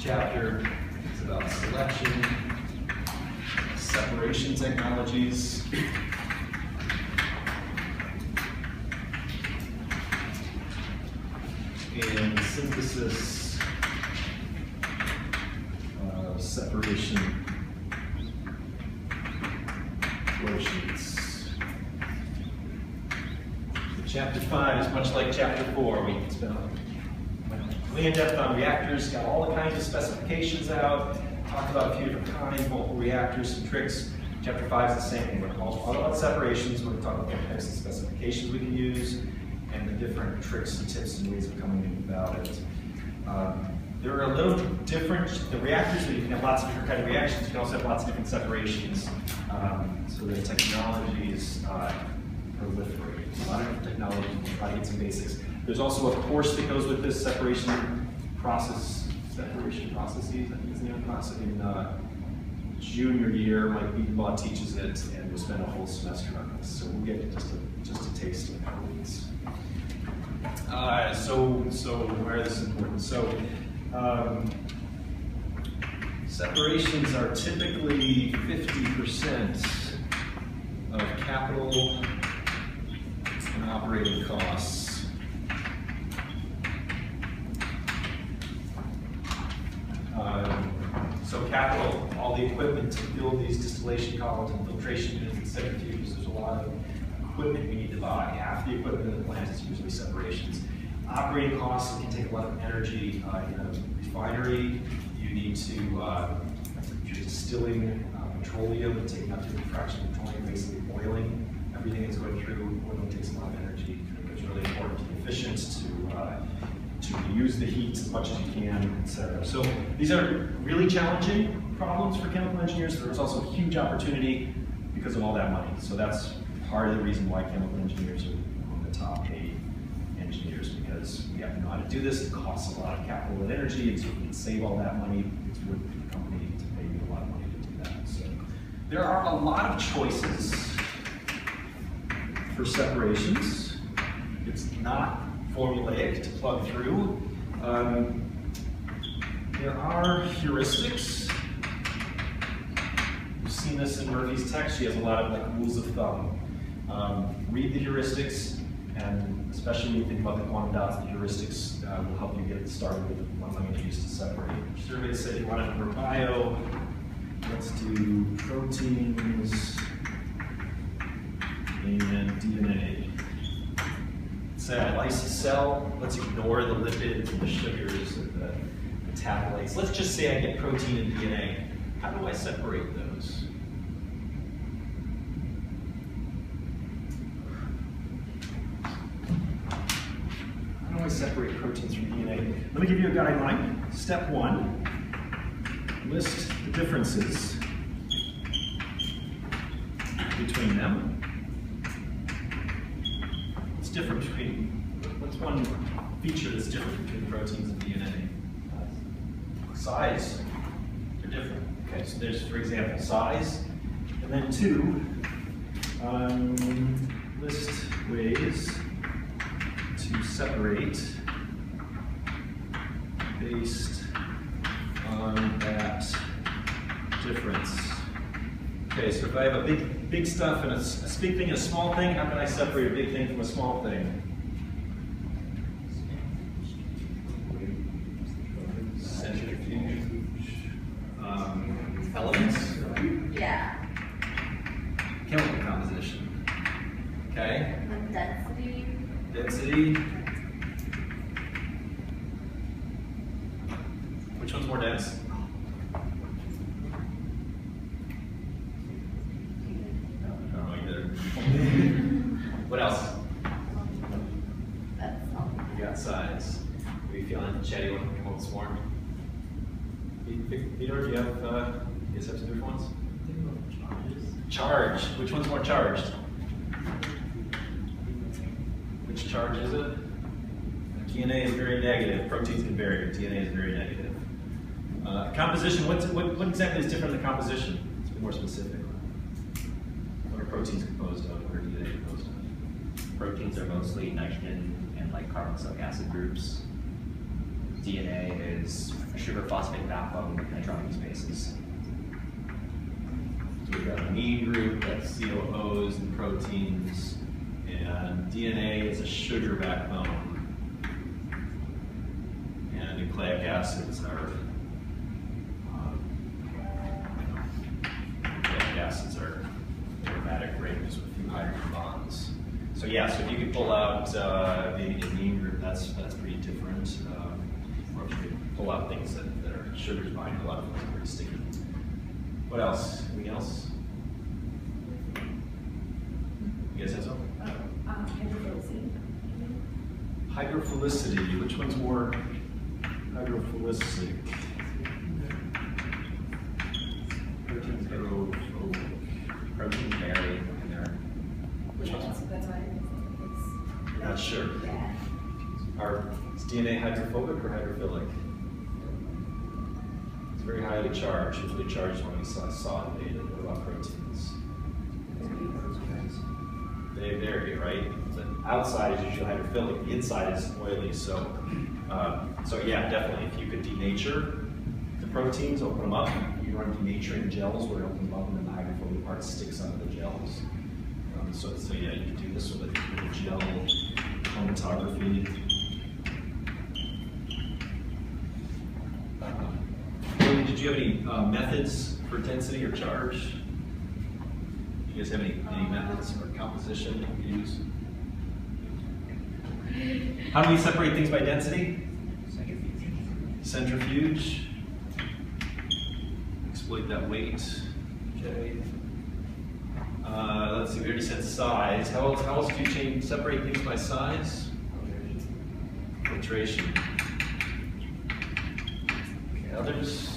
chapter is about selection, separation technologies, and synthesis of separation flow sheets. Chapter 5 is much like Chapter 4. We spent way in depth on reactors, got all the kinds of specifications out, talked about a few different kinds, multiple reactors, some tricks. Chapter 5 is the same thing. We're going to talk about separations, we're going to talk about the types of specifications we can use, and the different tricks and tips and ways of coming about it. They're a little different. The reactors, you can have lots of different kinds of reactions, you can also have lots of different separations. So the technologies proliferate. A lot of different technologies, we'll try to get some basics. There's also a course that goes with this, separation processes, I think is the name of the class, in junior year. Mike Beatonbaugh teaches it, and we'll spend a whole semester on this. So we'll get just a taste of how it is. So why is this important? So separations are typically 50% of capital and operating costs. So capital, all the equipment to build these distillation columns and filtration units and centrifuges, there's a lot of equipment we need to buy. Half the equipment in the plant is usually separations. Operating costs can take a lot of energy. In a refinery, you need to, if you're distilling petroleum and taking out different fractions of petroleum, basically boiling everything that's going through, oil takes a lot of energy. It's really important to be efficient, to use the heat as much as you can, etc. So these are really challenging problems for chemical engineers. There's also a huge opportunity because of all that money. So that's part of the reason why chemical engineers are on the top paid engineers, because we have to know how to do this. It costs a lot of capital and energy, and so if we can save all that money, it's worth the company to pay you a lot of money to do that. So there are a lot of choices for separations. It's not formulaic to plug through. There are heuristics. You've seen this in Murphy's text. She has a lot of rules of thumb. Read the heuristics, and especially when you think about the quantum dots, the heuristics will help you get started with the ones I'm going to use to separate. Survey said you want to number bio. Let's do proteins and DNA. Say I lyse a cell, let's ignore the lipids and the sugars and the metabolites. Let's just say I get protein and DNA. How do I separate those? How do I separate proteins from DNA? Let me give you a guideline. Step 1, list the differences between them. Different between, what's one feature that's different between proteins and DNA? Size, they're different. Okay, so there's, for example, size, and then 2, list ways to separate based on that difference. Okay, so if I have a big stuff and a big thing and a small thing, how can I separate a big thing from a small thing? Centrifuge. Elements? Yeah. Chemical composition. Okay. Density. Density. Which one's more dense? What else? That's all. We got size. Are you feeling chatty when you come home this morning? Peter, do you have, you guys have some different ones? Charge. Which one's more charged? Which charge is it? DNA is very negative. Proteins can vary, but DNA is very negative. Composition, what exactly is different in the composition? Let's be more specific. What are proteins composed of? What are DNA composed of? Proteins are mostly nitrogen and like carboxylic acid groups. DNA is sugar phosphate backbone hydroxyl spaces. So we've got a amine group, that's COOs and proteins, and DNA is a sugar backbone. And nucleic acids are aromatic rings with a few hydrogen bonds. So yeah, so if you could pull out maybe the amine group, that's pretty different. Or if you could pull out things that are sugars binding, a lot of things are pretty sticky. What else? Anything else? You guys have something? Hydrophilicity. Hydrophilicity. Which one's more hydrophilic? Protein vary in there. Which one? That's why You're not sure. yeah. Is DNA hydrophobic or hydrophilic? It's very highly charged, usually charged when we solid-dated. What about proteins? They vary, right? The outside is usually hydrophilic, the inside is oily. So yeah, definitely. If you could denature the proteins, open them up. You run denaturing gels where you open them up and then the hydrophobic part sticks onto the gels. So yeah, you can do this with a gel chromatography. Did you have any methods for density or charge? Do you guys have any methods or composition that you use? How do we separate things by density? Centrifuge. Exploit that weight. Okay. Let's see, we already said size. How else do you separate things by size? Filtration. Okay, others?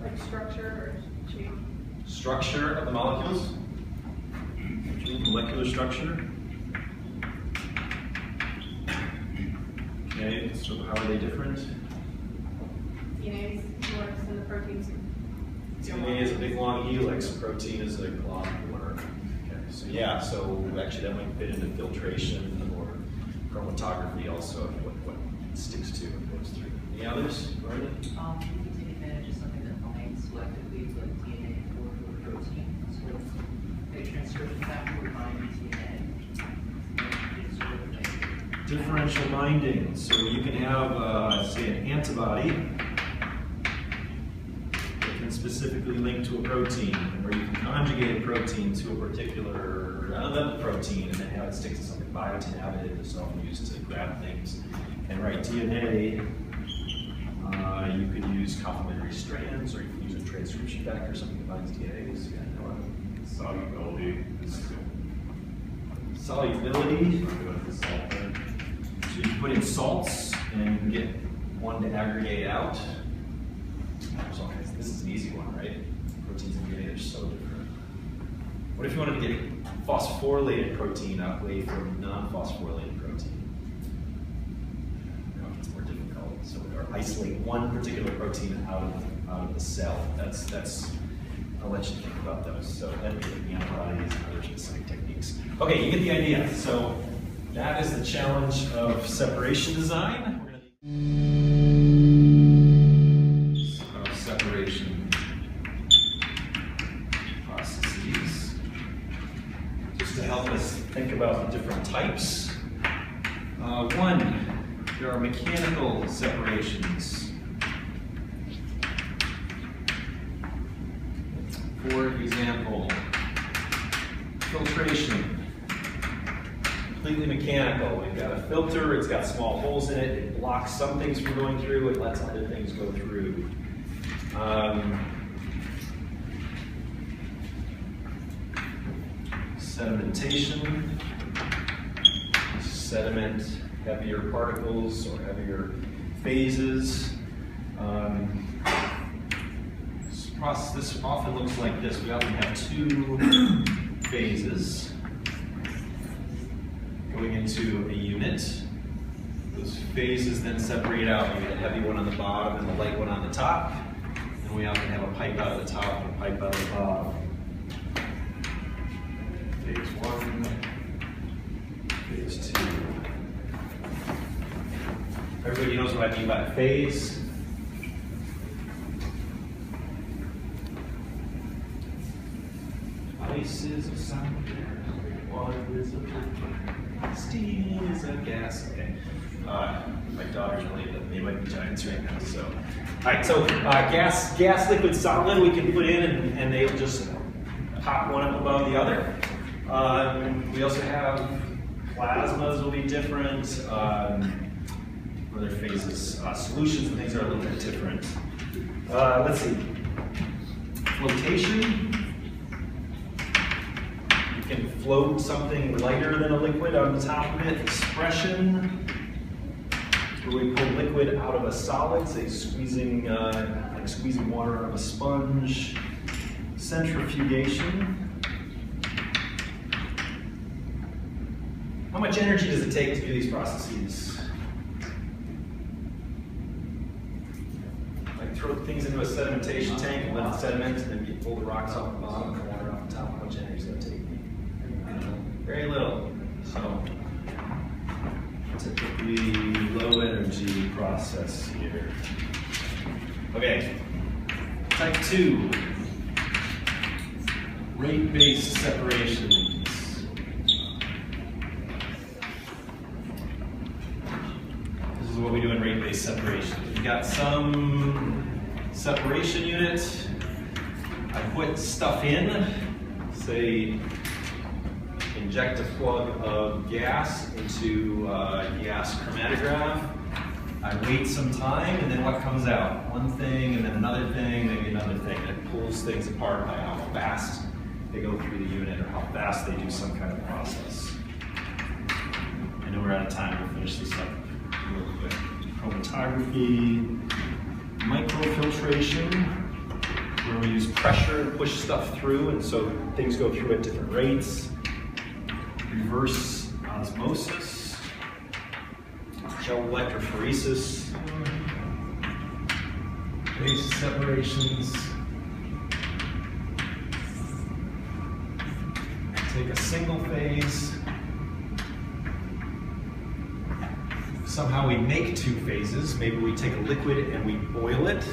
Like structure or shape. Structure of the molecules? Molecular structure? Okay, so how are they different? DNA is worse than the proteins. DNA is a big long helix, protein is a globular. Okay, so yeah, so actually that might fit into filtration or chromatography also, what sticks to and goes through. Any others? Right? You can take advantage of something that binds selectively with DNA or protein. So a transcription factor would bind DNA. Differential binding. So you can have, say, an antibody that can specifically link to a protein, or you can conjugate a protein to a particular another protein and then have it stick to something. Biotin avid is often used to grab things. And right, DNA, you could use complementary strands, or you can use a transcription factor, something that binds DNAs. Yeah, Solubility. Solubility. So you can put in salts and you can get one to aggregate out. So this is an easy one, right? Proteins and DNA are so different. What if you wanted to get phosphorylated protein away from non-phosphorylated protein? It's more difficult. So or isolate one particular protein out of the cell. That's I'll let you think about those. So that'd be the antibodies and other specific techniques. Okay, you get the idea. So that is the challenge of separation design. Of separation processes. Just to help us think about the different types. One, there are mechanical separations. For example, filtration, completely mechanical. We've got a filter, it's got small holes in it, it blocks some things from going through, it lets other things go through. Sedimentation, sediment, heavier particles or heavier phases. This often looks like this. We often have two phases going into a unit. Those phases then separate out. We have a heavy one on the bottom and a light one on the top. And we often have a pipe out of the top and a pipe out of the bottom. Phase one, phase two. Everybody knows what I mean by a phase. Faces of somewhere, water is a liquid, steam is a gas. Okay. My daughter's really, they might be giants right now, so. All right, so gas, liquid, solid, we can put in and they'll just pop one up above the other. We also have plasmas will be different. Other phases, solutions and things are a little bit different. Let's see. Flotation. You can float something lighter than a liquid on the top of it. Expression. Where we pull liquid out of a solid, say squeezing, like squeezing water out of a sponge. Centrifugation. How much energy does it take to do these processes? Like throw things into a sedimentation tank and let it sediment, and then you pull the rocks off the bottom and the water off the top. How much energy does that take? Very little. So, typically low energy process here. Okay, type 2, rate-based separations. This is what we do in rate-based separation. We've got some separation unit. I put stuff in, say, inject a plug of gas into a gas chromatograph. I wait some time, and then what comes out? One thing, and then another thing, maybe another thing. And it pulls things apart by how fast they go through the unit or how fast they do some kind of process. I know we're out of time. We'll finish this up real quick. Chromatography, microfiltration, where we use pressure to push stuff through, and so things go through at different rates. Reverse osmosis, gel electrophoresis, base separations. Take a single phase. Somehow we make two phases. Maybe we take a liquid and we boil it,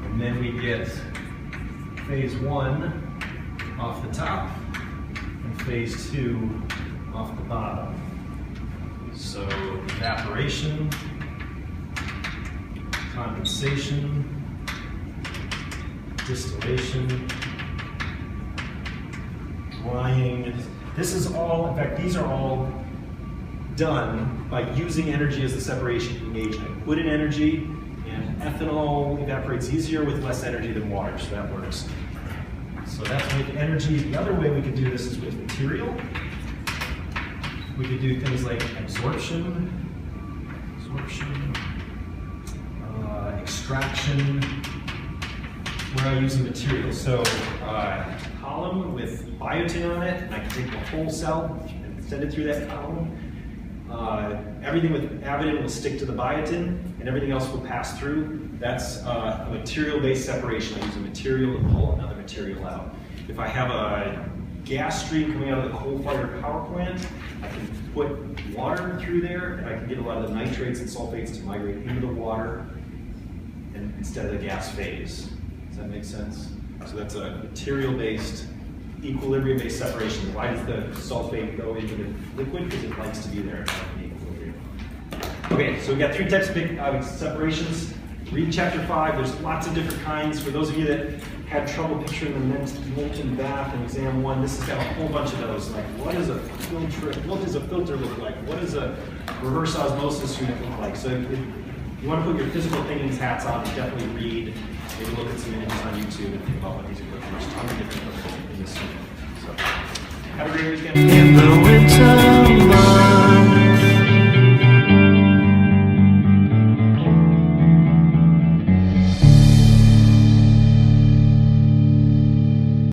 and then we get phase 1 off the top and phase 2 off the bottom. So evaporation, condensation, distillation, drying. This is all, in fact, these are all done by using energy as the separation agent. I put in energy, and ethanol evaporates easier with less energy than water, so that works. So that's with energy. The other way we could do this is with material. We could do things like absorption, extraction, where I use a material. So column with biotin on it, and I can take the whole cell and send it through that column. Everything with avidin will stick to the biotin, and everything else will pass through. That's a material-based separation. I use a material to pull another material out. If I have a gas stream coming out of the coal-fired power plant, I can put water through there, and I can get a lot of the nitrates and sulfates to migrate into the water and instead of the gas phase. Does that make sense? So that's a material-based, equilibrium-based separation. Why does the sulfate go into the liquid? Because it likes to be there in equilibrium. Okay, so we've got 3 types of separations. Read chapter 5. There's lots of different kinds. For those of you that had trouble picturing the molten bath in exam 1, this has got a whole bunch of those. Like, what does a filter look like? What does a reverse osmosis unit look like? So if you want to put your physical thinking's hats on, definitely read, maybe look at some images on YouTube and think about what these equipment are. There's a ton of different equipment in this unit. So, have a great weekend.